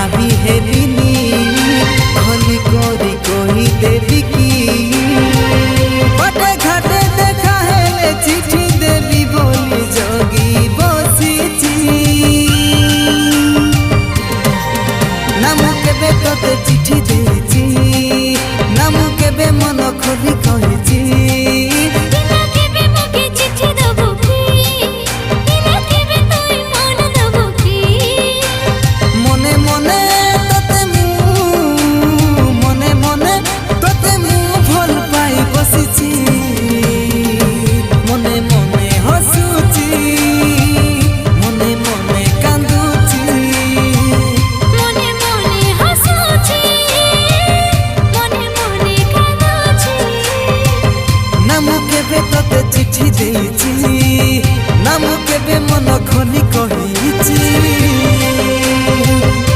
ভাবি হেলিনি খলি করি কহি দেবি কি পটে ঘাটে দেখা হেলে চিঠি দেবি বলি জগি বসিছি না মু কেবে তোতে চিঠি ଦେଇছি না মু কেবে মন খোলি কহিছি